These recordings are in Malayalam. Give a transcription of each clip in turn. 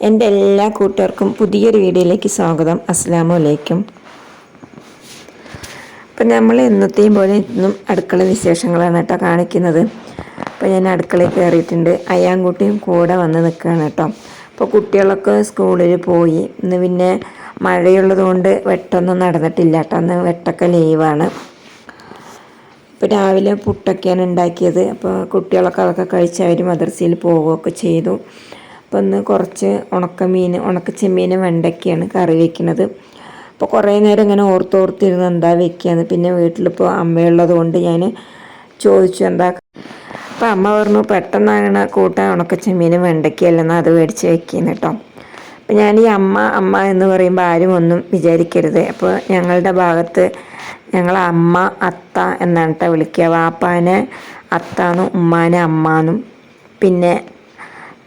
എൻ്റെ എല്ലാ കൂട്ടുകാർക്കും പുതിയൊരു വീഡിയോയിലേക്ക് സ്വാഗതം. അസ്സലാമു അലൈക്കും. അപ്പം നമ്മൾ എന്നത്തെയും പോലെ ഇന്നും അടുക്കള വിശേഷങ്ങളാണ് കേട്ടോ കാണിക്കുന്നത്. അപ്പോൾ ഞാൻ അടുക്കളയിൽ കയറിയിട്ടുണ്ട്. അയ്യാൻകുട്ടിയും കൂടെ വന്ന് നിൽക്കുകയാണ് കേട്ടോ. അപ്പോൾ കുട്ടികളൊക്കെ സ്കൂളിൽ പോയി. ഇന്ന് പിന്നെ മഴയുള്ളത് കൊണ്ട് വെട്ടൊന്നും നടന്നിട്ടില്ല കേട്ടോ. അന്ന് വെട്ടൊക്കെ ലീവാണ്. ഇപ്പോൾ രാവിലെ പുട്ടൊക്കെയാണ് ഉണ്ടാക്കിയത്. അപ്പോൾ കുട്ടികളൊക്കെ അതൊക്കെ കഴിച്ച് അവർ മദ്രസയിൽ പോവുകയൊക്കെ ചെയ്തു. അപ്പോൾ ഒന്ന് കുറച്ച് ഉണക്കച്ചെമ്മീൻ വെണ്ടയ്ക്കയാണ് കറി വയ്ക്കുന്നത്. അപ്പോൾ കുറേ നേരം ഇങ്ങനെ ഓർത്തോർത്തിരുന്ന് എന്താ വെക്കുകയെന്ന്. പിന്നെ വീട്ടിലിപ്പോൾ അമ്മയുള്ളത് കൊണ്ട് ഞാൻ ചോദിച്ചു എന്താ. അപ്പോൾ അമ്മ പറഞ്ഞു പെട്ടെന്നാണ് കൂട്ടാൻ ഉണക്കച്ചെമ്മീൻ വെണ്ടയ്ക്കല്ലെന്ന് അത് മേടിച്ച് വെക്കുന്നു കേട്ടോ. അപ്പോൾ ഞാൻ ഈ അമ്മ എന്ന് പറയുമ്പോൾ ആരും ഒന്നും വിചാരിക്കരുത്. അപ്പോൾ ഞങ്ങളുടെ ഭാഗത്ത് ഞങ്ങൾ അമ്മ അത്ത എന്നാണ് കേട്ടോ വിളിക്കുക. വാപ്പാനെ അത്താന്നും ഉമ്മാനെ അമ്മാന്നും പിന്നെ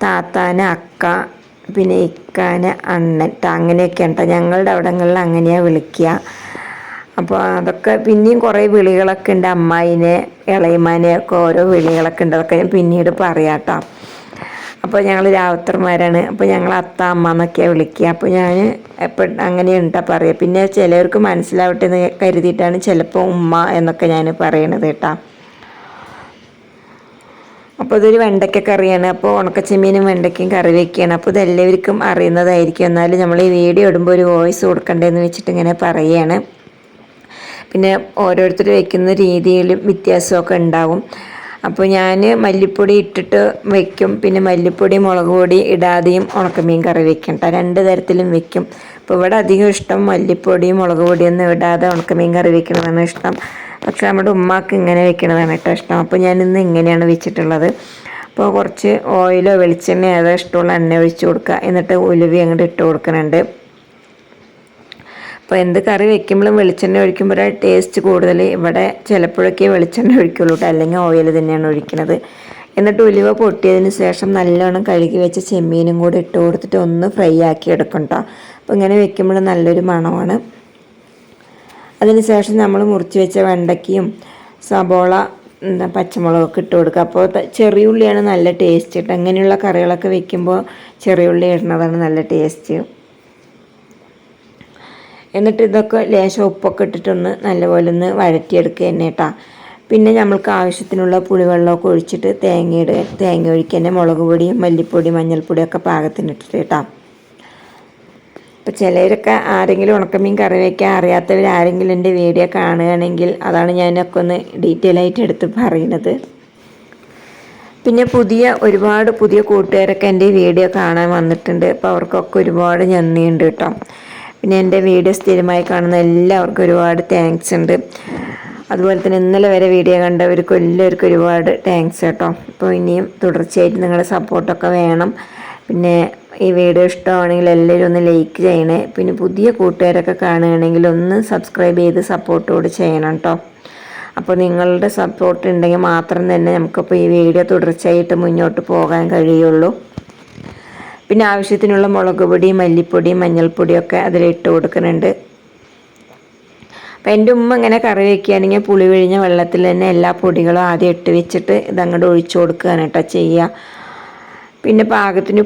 താത്താനെ അക്ക പിന്നെ ഇക്കാനെ അണ്ണൻ അങ്ങനെയൊക്കെയാണ് കേട്ടോ. ഞങ്ങളുടെ അവിടങ്ങളിൽ അങ്ങനെയാണ് വിളിക്കുക. അപ്പോൾ അതൊക്കെ പിന്നെയും കുറേ വിളികളൊക്കെ ഉണ്ട്. അമ്മായിനെ ഇളയമാനെ ഒക്കെ ഓരോ വിളികളൊക്കെ ഉണ്ട്. അതൊക്കെ ഞാൻ പിന്നീട് പറയാം കേട്ടോ. അപ്പോൾ ഞങ്ങൾ രാവുത്തർമാരാണ്. അപ്പോൾ ഞങ്ങൾ അത്ത അമ്മ എന്നൊക്കെയാണ് വിളിക്കുക. അപ്പോൾ ഞാൻ അങ്ങനെയാണ് കേട്ടോ പറയുക. പിന്നെ ചിലവർക്ക് മനസ്സിലാവട്ടെ എന്ന് കരുതിയിട്ടാണ് ചിലപ്പോൾ ഉമ്മ എന്നൊക്കെ ഞാൻ പറയണത് കേട്ടോ. അപ്പോൾ ഇതൊരു വെണ്ടയ്ക്ക കറിയാണ്. അപ്പോൾ ഉണക്കച്ചെമ്മീനും വെണ്ടയ്ക്കയും കറി വയ്ക്കുകയാണ്. അപ്പോൾ ഇതെല്ലാവർക്കും അറിയുന്നതായിരിക്കും. എന്നാലും നമ്മൾ ഈ വീഡിയോ ഇടുമ്പോൾ ഒരു വോയിസ് കൊടുക്കണ്ടേന്ന് വെച്ചിട്ട് ഇങ്ങനെ പറയുകയാണ്. പിന്നെ ഓരോരുത്തർ വയ്ക്കുന്ന രീതിയിലും വ്യത്യാസമൊക്കെ ഉണ്ടാവും. അപ്പോൾ ഞാൻ മല്ലിപ്പൊടി ഇട്ടിട്ട് വയ്ക്കും. പിന്നെ മല്ലിപ്പൊടി മുളക് പൊടി ഇടാതെയും ഉണക്കമീൻ കറി വയ്ക്കും കേട്ടോ. രണ്ട് തരത്തിലും വയ്ക്കും. അപ്പോൾ ഇവിടെ അധികം ഇഷ്ടം മല്ലിപ്പൊടിയും മുളക് പൊടിയൊന്നും ഇടാതെ ഉണക്കമീൻ കറി വയ്ക്കണതാണ് ഇഷ്ടം. പക്ഷെ നമ്മുടെ ഉമ്മാക്ക് ഇങ്ങനെ വെക്കണതാണ് കേട്ടോ ഇഷ്ടം. അപ്പോൾ ഞാനിന്ന് ഇങ്ങനെയാണ് വെച്ചിട്ടുള്ളത്. അപ്പോൾ കുറച്ച് ഓയിലോ വെളിച്ചെണ്ണ ഏതോ ഇഷ്ടമുള്ള എണ്ണ ഒഴിച്ച് കൊടുക്കുക. എന്നിട്ട് ഉലുവി അങ്ങോട്ട് ഇട്ട് കൊടുക്കുന്നുണ്ട്. അപ്പോൾ എന്ത് കറി വെക്കുമ്പോഴും വെളിച്ചെണ്ണ ഒഴിക്കുമ്പോഴാണ് ടേസ്റ്റ് കൂടുതൽ. ഇവിടെ ചിലപ്പോഴൊക്കെ വെളിച്ചെണ്ണ ഒഴിക്കുള്ളൂ കേട്ടോ, അല്ലെങ്കിൽ ഓയിൽ തന്നെയാണ് ഒഴിക്കുന്നത്. എന്നിട്ട് ഉലുവ പൊട്ടിയതിന് ശേഷം നല്ലോണം കഴുകി വെച്ച ചെമ്മീനും കൂടി ഇട്ട് കൊടുത്തിട്ട് ഒന്ന് ഫ്രൈ ആക്കി എടുക്കും കേട്ടോ. അപ്പോൾ ഇങ്ങനെ വെക്കുമ്പോൾ നല്ലൊരു മണമാണ്. അതിന് ശേഷം നമ്മൾ മുറിച്ച് വെച്ച വെണ്ടയ്ക്കയും സബോള പച്ചമുളകൊക്കെ ഇട്ട് കൊടുക്കുക. അപ്പോൾ ചെറിയ ഉള്ളിയാണ് നല്ല ടേസ്റ്റ് കേട്ടോ. അങ്ങനെയുള്ള കറികളൊക്കെ വെക്കുമ്പോൾ ചെറിയ ഉള്ളി ഇടുന്നതാണ് നല്ല ടേസ്റ്റ്. എന്നിട്ട് ഇതൊക്കെ ലേശം ഉപ്പൊക്കെ ഇട്ടിട്ടൊന്ന് നല്ലപോലെ ഒന്ന് വഴറ്റിയെടുക്കുക തന്നെ കേട്ടോ. പിന്നെ നമ്മൾക്ക് ആവശ്യത്തിനുള്ള പുളിവെള്ളമൊക്കെ ഒഴിച്ചിട്ട് തേങ്ങ ഒഴിക്കുക തന്നെ. മുളക് പൊടിയും മല്ലിപ്പൊടി മഞ്ഞൾപ്പൊടിയൊക്കെ പാകത്തിനിട്ടിട്ട് കേട്ടോ. അപ്പോൾ ചിലരൊക്കെ ആരെങ്കിലും ഉണക്കമീൻ കറി വയ്ക്കാൻ അറിയാത്തവർ ആരെങ്കിലും എൻ്റെ വീഡിയോ കാണുകയാണെങ്കിൽ അതാണ് ഞാനൊക്കെ ഒന്ന് ഡീറ്റെയിൽ ആയിട്ട് എടുത്ത് പറയുന്നത്. പിന്നെ ഒരുപാട് പുതിയ കൂട്ടുകാരൊക്കെ എൻ്റെ വീഡിയോ കാണാൻ വന്നിട്ടുണ്ട്. അപ്പോൾ അവർക്കൊക്കെ ഒരുപാട് നന്ദിയുണ്ട് കേട്ടോ. പിന്നെ എൻ്റെ വീഡിയോ സ്ഥിരമായി കാണുന്ന എല്ലാവർക്കും ഒരുപാട് താങ്ക്സ് ഉണ്ട്. അതുപോലെ തന്നെ ഇന്നലെ വരെ വീഡിയോ കണ്ടവർക്കും എല്ലാവർക്കും ഒരുപാട് താങ്ക്സ് കേട്ടോ. അപ്പോൾ ഇനിയും തുടർച്ചയായിട്ട് നിങ്ങളുടെ സപ്പോർട്ടൊക്കെ വേണം. പിന്നെ ഈ വീഡിയോ ഇഷ്ടമാണെങ്കിൽ എല്ലാവരും ഒന്ന് ലൈക്ക് ചെയ്യണേ. പിന്നെ പുതിയ കൂട്ടുകാരൊക്കെ കാണുകയാണെങ്കിൽ ഒന്ന് സബ്സ്ക്രൈബ് ചെയ്ത് സപ്പോർട്ടോട് ചെയ്യണം കേട്ടോ. അപ്പോൾ നിങ്ങളുടെ സപ്പോർട്ട് ഉണ്ടെങ്കിൽ മാത്രം തന്നെ നമുക്കിപ്പോൾ ഈ വീഡിയോ തുടർച്ചയായിട്ട് മുന്നോട്ട് പോകാൻ കഴിയുള്ളൂ. പിന്നെ ആവശ്യത്തിനുള്ള മുളക് പൊടി മല്ലിപ്പൊടി മഞ്ഞൾപ്പൊടിയൊക്കെ അതിലിട്ട് കൊടുക്കുന്നുണ്ട്. അപ്പോൾ എൻ്റെ ഉമ്മ ഇങ്ങനെ കറി വയ്ക്കുകയാണെങ്കിൽ പുളി പിഴിഞ്ഞ വെള്ളത്തിൽ തന്നെ എല്ലാ പൊടികളും ആദ്യം ഇട്ട് വെച്ചിട്ട് ഇതങ്ങോട്ട് ഒഴിച്ചു കൊടുക്കുകയാണ് കേട്ടോ ചെയ്യുക. പിന്നെ പാകത്തിന്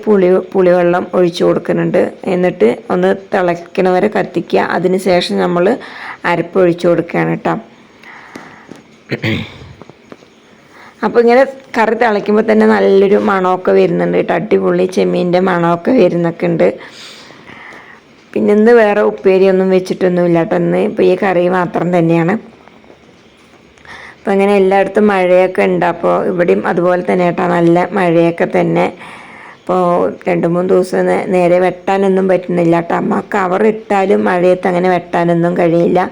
പുളിവെള്ളം ഒഴിച്ചു കൊടുക്കുന്നുണ്ട്. എന്നിട്ട് ഒന്ന് തിളയ്ക്കണ വരെ കത്തിക്കുക. അതിന് ശേഷം നമ്മൾ അരപ്പ് ഒഴിച്ചു കൊടുക്കുകയാണ് കേട്ടോ. അപ്പോൾ ഇങ്ങനെ കറി തിളയ്ക്കുമ്പോൾ തന്നെ നല്ലൊരു മണമൊക്കെ വരുന്നുണ്ട് കേട്ടോ. അടിപൊളി ചെമ്മീൻ്റെ മണമൊക്കെ വരുന്നൊക്കെ ഉണ്ട്. പിന്നെ ഇന്ന് വേറെ ഉപ്പേരിയൊന്നും വെച്ചിട്ടൊന്നുമില്ല കേട്ടോ. ഇന്ന് ഇപ്പോൾ ഈ കറി മാത്രം തന്നെയാണ്. അപ്പോൾ അങ്ങനെ എല്ലായിടത്തും മഴയൊക്കെ ഉണ്ട്. അപ്പോൾ ഇവിടെയും അതുപോലെ തന്നെ കേട്ടോ, നല്ല മഴയൊക്കെ തന്നെ. അപ്പോൾ 2-3 ദിവസം നേരെ വെട്ടാനൊന്നും പറ്റുന്നില്ല കേട്ടോ. അമ്മ കവർ ഇട്ടാലും മഴയത്ത് അങ്ങനെ വെട്ടാനൊന്നും കഴിയില്ല.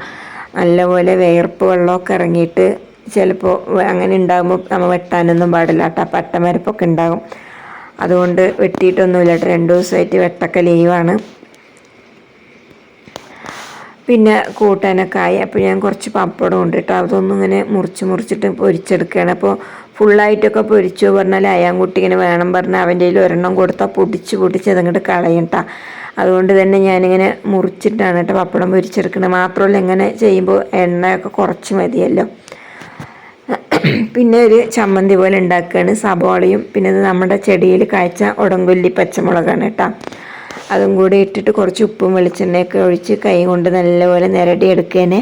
നല്ലപോലെ വിയർപ്പ് വെള്ളമൊക്കെ ഇറങ്ങിയിട്ട് ചിലപ്പോൾ അങ്ങനെ ഉണ്ടാകുമ്പോൾ നമ്മൾ വെട്ടാനൊന്നും പാടില്ല കേട്ടോ. പട്ടമരപ്പൊക്കെ ഉണ്ടാകും. അതുകൊണ്ട് വെട്ടിയിട്ടൊന്നുമില്ല കേട്ടോ. 2 ദിവസമായിട്ട് വെട്ടൊക്കെ ലീവാണ്. പിന്നെ കൂട്ടാനൊക്കെ ആയി. അപ്പോൾ ഞാൻ കുറച്ച് പപ്പടം ഉണ്ട് കേട്ടോ. അതൊന്നും ഇങ്ങനെ മുറിച്ചിട്ട് പൊരിച്ചെടുക്കുകയാണ്. അപ്പോൾ ഫുള്ളായിട്ടൊക്കെ പൊരിച്ചു പറഞ്ഞാൽ അയാൻകുട്ടി ഇങ്ങനെ വേണം പറഞ്ഞാൽ അവൻ്റെ കയ്യിൽ ഒരെണ്ണം കൊടുത്താൽ പൊടിച്ച് അതങ്ങോട്ട് കളയും കേട്ടോ. അതുകൊണ്ട് തന്നെ ഞാനിങ്ങനെ മുറിച്ചിട്ടാണ് കേട്ടോ പപ്പടം പൊരിച്ചെടുക്കുന്നത്. മാത്രമല്ല ഇങ്ങനെ ചെയ്യുമ്പോൾ എണ്ണയൊക്കെ കുറച്ച് മതിയല്ലോ. പിന്നെ ഒരു ചമ്മന്തി പോലെ ഉണ്ടാക്കുകയാണ്. സബോളയും പിന്നെ ഇത് നമ്മുടെ ചെടിയിൽ കായ്ച്ച ഉടങ്കൊല്ലി പച്ചമുളകാണ് കേട്ടോ. അതും കൂടി ഇട്ടിട്ട് കുറച്ച് ഉപ്പും വെളിച്ചെണ്ണയൊക്കെ ഒഴിച്ച് കൈ കൊണ്ട് നല്ലപോലെ നിരടിയെടുക്കേനെ.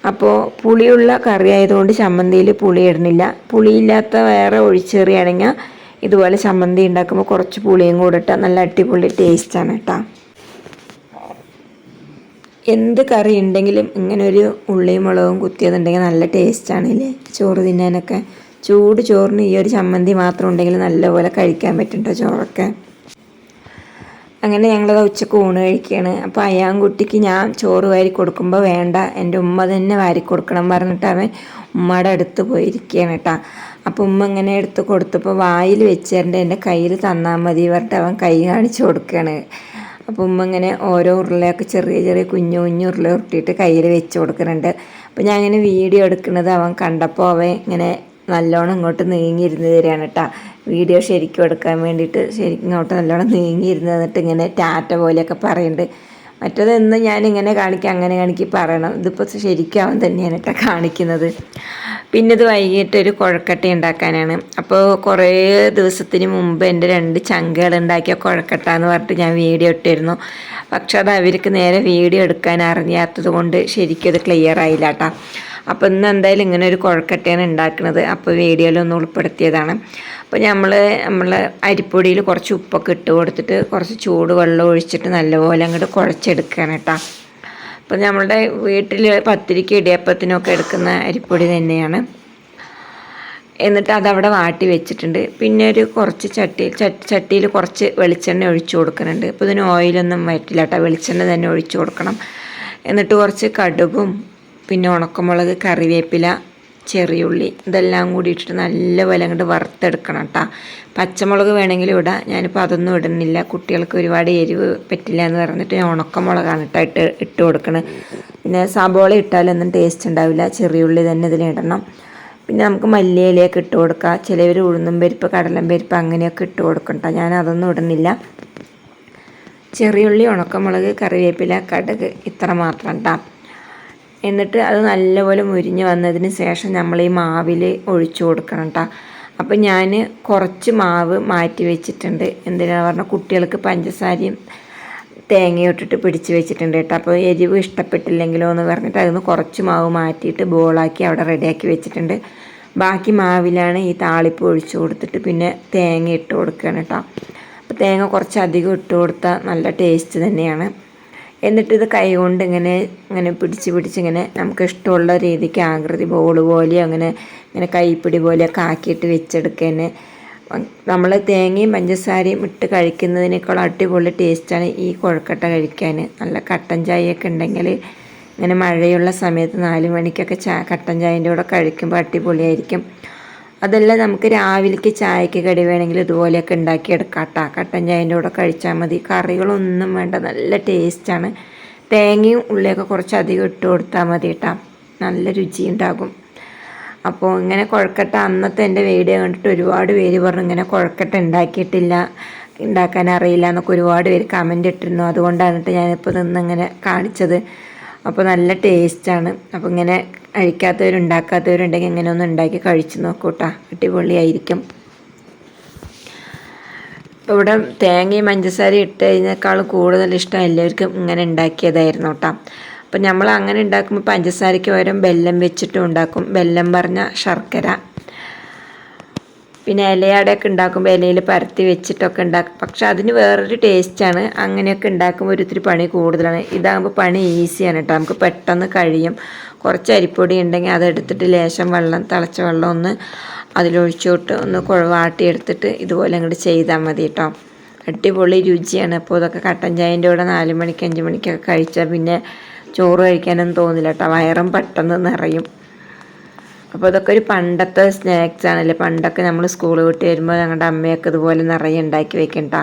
അപ്പോൾ പുളിയുള്ള കറി ആയതുകൊണ്ട് ചമ്മന്തിയിൽ പുളി ഇടുന്നില്ല. പുളിയില്ലാത്ത വേറെ ഒഴിച്ചേറിയാണെങ്കിൽ ഇതുപോലെ ചമ്മന്തി ഉണ്ടാക്കുമ്പോൾ കുറച്ച് പുളിയും കൂടെ ഇട്ടാൽ നല്ല അടിപൊളി ടേസ്റ്റാണ് കേട്ടോ. എന്ത് കറി ഉണ്ടെങ്കിലും ഇങ്ങനെ ഒരു ഉള്ളിയും മുളകും കുത്തിയതുണ്ടെങ്കിൽ നല്ല ടേസ്റ്റാണില്ലേ ചോറ് തിന്നാനൊക്കെ. ചൂട് ചോറിന് ഈ ഒരു ചമ്മന്തി മാത്രം ഉണ്ടെങ്കിൽ നല്ലപോലെ കഴിക്കാൻ പറ്റും ചോറൊക്കെ. അങ്ങനെ ഞങ്ങളത് ഉച്ചക്ക് ഊണ് കഴിക്കുകയാണ്. അപ്പോൾ അയ്യാൻകുട്ടിക്ക് ഞാൻ ചോറ് വാരി കൊടുക്കുമ്പോൾ വേണ്ട, എൻ്റെ ഉമ്മ തന്നെ വാരി കൊടുക്കണം പറഞ്ഞിട്ട് അവൻ ഉമ്മയുടെ അടുത്ത് പോയിരിക്കുകയാണ് കേട്ടോ. അപ്പോൾ ഉമ്മ ഇങ്ങനെ എടുത്ത് കൊടുത്തപ്പോൾ വായിൽ വെച്ചേരൻ്റെ എൻ്റെ കയ്യിൽ തന്നാൽ മതി പറഞ്ഞിട്ട് അവൻ കൈ കാണിച്ച് കൊടുക്കുകയാണ്. അപ്പോൾ ഉമ്മ ഇങ്ങനെ ഓരോ ഉരുളയൊക്കെ ചെറിയ ചെറിയ കുഞ്ഞു കുഞ്ഞു ഉരുള ഉരുട്ടിയിട്ട് കയ്യിൽ വെച്ച് കൊടുക്കുന്നുണ്ട്. അപ്പോൾ ഞാൻ ഇങ്ങനെ വീഡിയോ എടുക്കുന്നത് അവൻ കണ്ടപ്പോൾ അവൻ ഇങ്ങനെ നല്ലോണം ഇങ്ങോട്ട് നീങ്ങിയിരുന്ന് തരികയാണ് കേട്ടോ. വീഡിയോ ശരിക്കും എടുക്കാൻ വേണ്ടിയിട്ട് ശരിക്കും ഇങ്ങോട്ട് നല്ലോണം നീങ്ങിയിരുന്ന് തന്നിട്ട് ഇങ്ങനെ ടാറ്റ പോലെയൊക്കെ പറയുന്നുണ്ട്. മറ്റേതെന്ന് ഞാനിങ്ങനെ കാണിക്കുക അങ്ങനെ കാണിക്കുക പറയണം. ഇതിപ്പോൾ ശരിക്കും അവൻ തന്നെയാണ് കേട്ടോ കാണിക്കുന്നത്. പിന്നെ ഇത് വൈകിട്ട് ഒരു കുഴക്കട്ട ഉണ്ടാക്കാനാണ്. അപ്പോൾ കുറേ ദിവസത്തിന് മുമ്പ് എൻ്റെ 2 ചങ്കകൾ ഉണ്ടാക്കിയ കുഴക്കട്ട എന്ന് പറഞ്ഞിട്ട് ഞാൻ വീഡിയോ ഇട്ടിരുന്നു. പക്ഷെ അത് അവർക്ക് നേരെ വീഡിയോ എടുക്കാൻ അറിയാത്തത് കൊണ്ട് ശരിക്കും അത് ക്ലിയർ ആയില്ല കേട്ടോ. അപ്പോൾ ഇന്ന് എന്തായാലും ഇങ്ങനെ ഒരു കുഴക്കട്ടയാണ് ഉണ്ടാക്കുന്നത്. അപ്പോൾ വീഡിയോയിലൊന്ന് ഉൾപ്പെടുത്തിയതാണ്. അപ്പോൾ നമ്മൾ അരിപ്പൊടിയിൽ കുറച്ച് ഉപ്പൊക്കെ ഇട്ട് കൊടുത്തിട്ട് കുറച്ച് ചൂട് വെള്ളം ഒഴിച്ചിട്ട് നല്ലപോലെ അങ്ങോട്ട് കുഴച്ചെടുക്കുകയാണ് കേട്ടോ. അപ്പോൾ നമ്മളുടെ വീട്ടിൽ പത്തിരിക്ക് ഇടിയപ്പത്തിനൊക്കെ എടുക്കുന്ന അരിപ്പൊടി തന്നെയാണ്. എന്നിട്ട് അതവിടെ വാട്ടി വെച്ചിട്ടുണ്ട്. പിന്നെ ഒരു കുറച്ച് ചട്ടിയിൽ കുറച്ച് വെളിച്ചെണ്ണ ഒഴിച്ചു കൊടുക്കുന്നുണ്ട്. അപ്പോൾ ഇതിന് ഓയിലൊന്നും വറ്റില്ല കേട്ടോ, വെളിച്ചെണ്ണ തന്നെ ഒഴിച്ചു കൊടുക്കണം. എന്നിട്ട് കുറച്ച് കടുകും പിന്നെ ഉണക്കമുളക്, കറിവേപ്പില, ചെറിയുള്ളി ഇതെല്ലാം കൂടി ഇട്ടിട്ട് നല്ലപോലെ അങ്ങോട്ട് വറുത്തെടുക്കണം കേട്ടോ. പച്ചമുളക് വേണമെങ്കിലും ഇടാം, ഞാനിപ്പോൾ അതൊന്നും ഇടുന്നില്ല. കുട്ടികൾക്ക് ഒരുപാട് എരിവ് പറ്റില്ല എന്ന് പറഞ്ഞിട്ട് ഞാൻ ഉണക്കമുളകാണ് ഇട്ട് കൊടുക്കണത്. പിന്നെ സബോള ഇട്ടാലൊന്നും ടേസ്റ്റ് ഉണ്ടാവില്ല, ചെറിയുള്ളി തന്നെ ഇതിലിടണം. പിന്നെ നമുക്ക് മല്ലിയിലയൊക്കെ ഇട്ട് കൊടുക്കാം. ചിലവർ ഉഴുന്നും പരിപ്പ്, കടലം പരിപ്പ് അങ്ങനെയൊക്കെ ഇട്ട് കൊടുക്കണം കേട്ടോ. ഞാൻ അതൊന്നും ഇടുന്നില്ല. ചെറിയുള്ളി, ഉണക്കമുളക്, കറിവേപ്പില, കടുക് ഇത്ര മാത്രം കേട്ടോ. എന്നിട്ട് അത് നല്ലപോലെ മുരിഞ്ഞ് വന്നതിന് ശേഷം നമ്മൾ ഈ മാവിൽ ഒഴിച്ചു കൊടുക്കണം കേട്ടോ. അപ്പോൾ ഞാൻ കുറച്ച് മാവ് മാറ്റി വെച്ചിട്ടുണ്ട്. എന്തിനാണെന്ന് പറഞ്ഞാൽ കുട്ടികൾക്ക് പഞ്ചസാരയും തേങ്ങയും ഇട്ടിട്ട് പിടിച്ച് വെച്ചിട്ടുണ്ട് കേട്ടോ. അപ്പോൾ എരിവ് ഇഷ്ടപ്പെട്ടില്ലെങ്കിലോ എന്ന് പറഞ്ഞിട്ട് അതിന് കുറച്ച് മാവ് മാറ്റിയിട്ട് ബോളാക്കി അവിടെ റെഡിയാക്കി വെച്ചിട്ടുണ്ട്. ബാക്കി മാവിലാണ് ഈ താളിപ്പ് ഒഴിച്ചു കൊടുത്തിട്ട് പിന്നെ തേങ്ങ ഇട്ട് കൊടുക്കുകയാണ് കേട്ടോ. അപ്പോൾ തേങ്ങ കുറച്ചധികം ഇട്ട് കൊടുത്താൽ നല്ല ടേസ്റ്റ് തന്നെയാണ്. എന്നിട്ടിത് കൈ കൊണ്ട് ഇങ്ങനെ പിടിച്ച് ഇങ്ങനെ നമുക്ക് ഇഷ്ടമുള്ള രീതിക്ക് ആകൃതി ബോൾ പോലെയോ ഇങ്ങനെ കൈപ്പിടി പോലെയൊക്കെ ആക്കിയിട്ട് വെച്ചെടുക്കാൻ. നമ്മൾ തേങ്ങയും പഞ്ചസാരയും ഇട്ട് കഴിക്കുന്നതിനേക്കാൾ അടിപൊളി ടേസ്റ്റാണ് ഈ കുഴക്കട്ട കഴിക്കാൻ. നല്ല കട്ടൻ ചായയൊക്കെ ഉണ്ടെങ്കിൽ ഇങ്ങനെ മഴയുള്ള സമയത്ത് 4 മണിക്കൊക്കെ കട്ടൻ ചായൻ്റെ കൂടെ കഴിക്കുമ്പോൾ അടിപൊളിയായിരിക്കും. അതല്ല നമുക്ക് രാവിലേക്ക് ചായക്ക് കടി വേണമെങ്കിൽ ഇതുപോലെയൊക്കെ ഉണ്ടാക്കിയെടുക്കാം കേട്ടോ. കട്ടൻ ചായൻ്റെ കൂടെ കഴിച്ചാൽ മതി. കറികളൊന്നും വേണ്ട, നല്ല ടേസ്റ്റാണ്. തേങ്ങയും ഉള്ളിയൊക്കെ കുറച്ചധികം ഇട്ട് കൊടുത്താൽ മതി കേട്ടോ, നല്ല രുചി ഉണ്ടാകും. അപ്പോൾ ഇങ്ങനെ കുഴക്കട്ട അന്നത്തെ എൻ്റെ വീഡിയോ കണ്ടിട്ട് ഒരുപാട് പേര് പറഞ്ഞു ഇങ്ങനെ കുഴക്കട്ട ഉണ്ടാക്കിയിട്ടില്ല, ഉണ്ടാക്കാൻ അറിയില്ല എന്നൊക്കെ ഒരുപാട് പേര് കമൻ്റ് ഇട്ടിരുന്നു. അതുകൊണ്ടാണ് ഞാനിപ്പോൾ ഇങ്ങനെ കാണിച്ചത്. അപ്പോൾ നല്ല ടേസ്റ്റാണ്. അപ്പോൾ ഇങ്ങനെ ഉണ്ടാക്കാത്തവരുണ്ടെങ്കിൽ ഇങ്ങനെ ഒന്ന് ഉണ്ടാക്കി കഴിച്ച് നോക്കൂ കേട്ടോ, അടിപൊളിയായിരിക്കും. ഇവിടെ തേങ്ങയും പഞ്ചസാരയും ഇട്ട് കഴിഞ്ഞേക്കാൾ കൂടുതൽ ഇഷ്ടം എല്ലാവർക്കും ഇങ്ങനെ ഉണ്ടാക്കിയതായിരുന്നു കേട്ടോ. അപ്പം നമ്മൾ അങ്ങനെ ഉണ്ടാക്കുമ്പോൾ പഞ്ചസാരയ്ക്ക് പകരം ബെല്ലം വെച്ചിട്ടും ഉണ്ടാക്കും. ബെല്ലം പറഞ്ഞ ശർക്കര. പിന്നെ ഇലയടയൊക്കെ ഉണ്ടാക്കുമ്പോൾ ഇലയിൽ പരത്തി വെച്ചിട്ടൊക്കെ ഉണ്ടാക്കും. പക്ഷെ അതിന് വേറൊരു ടേസ്റ്റാണ്. അങ്ങനെയൊക്കെ ഉണ്ടാക്കുമ്പോൾ ഒരിത്തിരി പണി കൂടുതലാണ്. ഇതാകുമ്പോൾ പണി ഈസിയാണ് കേട്ടോ, നമുക്ക് പെട്ടെന്ന് കഴിയും. കുറച്ച് അരിപ്പൊടി ഉണ്ടെങ്കിൽ അതെടുത്തിട്ട് ലേശം തിളച്ച വെള്ളം ഒന്ന് അതിലൊഴിച്ചോട്ട് ഒന്ന് വാട്ടിയെടുത്തിട്ട് ഇതുപോലെ അങ്ങോട്ട് ചെയ്താൽ മതി കേട്ടോ. അടിപൊളി രുചിയാണ്. അപ്പോൾ ഇതൊക്കെ കട്ടൻ ചായൻ്റെ കൂടെ 4 മണിക്ക് 5 മണിക്കൊക്കെ കഴിച്ചാൽ പിന്നെ ചോറ് കഴിക്കാനൊന്നും തോന്നില്ല കേട്ടോ, വയറും പെട്ടെന്ന് നിറയും. അപ്പോൾ ഇതൊക്കെ ഒരു പണ്ടത്തെ സ്നാക്സ് ആണല്ലേ. പണ്ടൊക്കെ നമ്മൾ സ്കൂൾ വിട്ട് വരുമ്പോൾ ഞങ്ങളുടെ അമ്മയൊക്കെ ഇതുപോലെ നിറയെ ഉണ്ടാക്കി വെക്കണ്ട.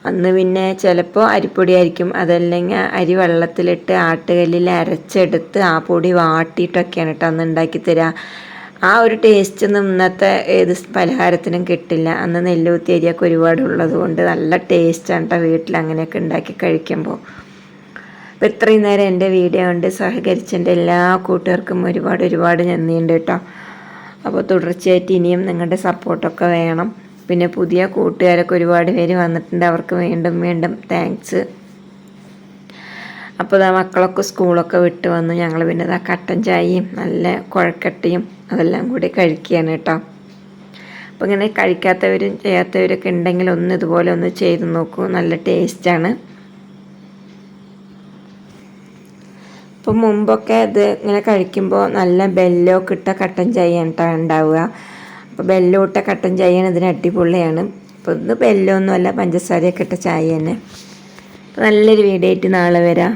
അന്ന് പിന്നെ ചിലപ്പോൾ അരിപ്പൊടി ആയിരിക്കും, അതല്ലെങ്കിൽ അരി വെള്ളത്തിലിട്ട് ആട്ടുകല്ലിൽ അരച്ചെടുത്ത് ആ പൊടി വാട്ടിയിട്ടൊക്കെയാണ് കേട്ടോ അന്ന് ഉണ്ടാക്കി തരിക. ആ ഒരു ടേസ്റ്റ് ഒന്നും ഇന്നത്തെ ഏത് പലഹാരത്തിനും കിട്ടില്ല. അന്ന് നെല്ലുകുത്തി അരിയൊക്കെ ഒരുപാട് ഉള്ളത് കൊണ്ട് നല്ല ടേസ്റ്റാണ് കേട്ടോ വീട്ടിൽ അങ്ങനെയൊക്കെ ഉണ്ടാക്കി കഴിക്കുമ്പോൾ. അപ്പോൾ ഇത്രയും നേരം എൻ്റെ വീഡിയോ കണ്ട് സഹകരിച്ച എൻ്റെ എല്ലാ കൂട്ടുകാർക്കും ഒരുപാട് നന്ദിയുണ്ട് കേട്ടോ. അപ്പോൾ തുടർച്ചയായിട്ട് ഇനിയും നിങ്ങളുടെ സപ്പോർട്ടൊക്കെ വേണം. പിന്നെ പുതിയ കൂട്ടുകാരൊക്കെ ഒരുപാട് പേര് വന്നിട്ടുണ്ട്. അവർക്ക് വീണ്ടും വീണ്ടും താങ്ക്സ്. അപ്പോൾ ഇതാ മക്കളൊക്കെ സ്കൂളൊക്കെ വിട്ട് വന്നു. ഞങ്ങൾ പിന്നെ ഇതാ കട്ടൻ ചായയും നല്ല കുഴക്കട്ടയും അതെല്ലാം കൂടി കഴിക്കുകയാണ് കേട്ടോ. അപ്പോൾ ഇങ്ങനെ കഴിക്കാത്തവരും ചെയ്യാത്തവരൊക്കെ ഉണ്ടെങ്കിൽ ഒന്ന് ഇതുപോലെ ഒന്ന് ചെയ്ത് നോക്കൂ, നല്ല ടേസ്റ്റാണ്. ഇപ്പോൾ മുമ്പൊക്കെ ഇത് ഇങ്ങനെ കഴിക്കുമ്പോൾ നല്ല ബെല്ലമൊക്കെ ഇട്ട കട്ടൻ ചായയാണ് കേട്ടോ ഉണ്ടാവുക. അപ്പോൾ ബെല്ലം ഇട്ട കട്ടൻ ചായയാണ് ഇതിന് അടിപൊളിയാണ്. അപ്പോൾ ഇത് ബെല്ലമൊന്നുമല്ല, പഞ്ചസാരയൊക്കെ ഇട്ട ചായ തന്നെ. അപ്പോൾ നല്ലൊരു വീഡിയോ ആയിട്ട് നാളെ വരാം.